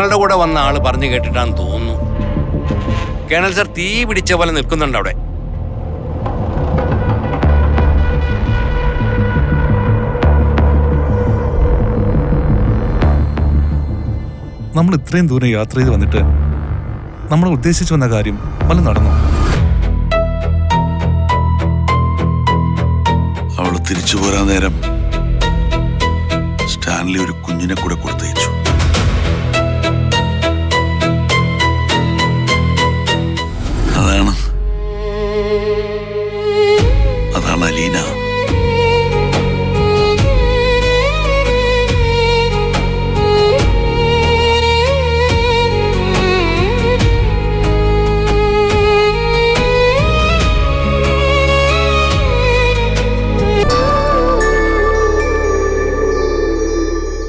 ഞങ്ങളുടെ കൂടെ വന്ന ആള് പറഞ്ഞു കേട്ടിട്ടാന്ന് തോന്നുന്നു. കേണൽ സർ തീ പിടിച്ച പോലെ നിൽക്കുന്നുണ്ട് അവിടെ. നമ്മൾ ഇത്രയും ദൂരം യാത്ര ചെയ്ത് വന്നിട്ട് നമ്മൾ ഉദ്ദേശിച്ചു വന്ന കാര്യം വല്ല നടന്നു? അവള് തിരിച്ചു പോരാൻ നേരം സ്റ്റാൻലി ഒരു കുഞ്ഞിനെ കൂടെ കൊടുത്തയച്ചു. അതാണ് അലീന.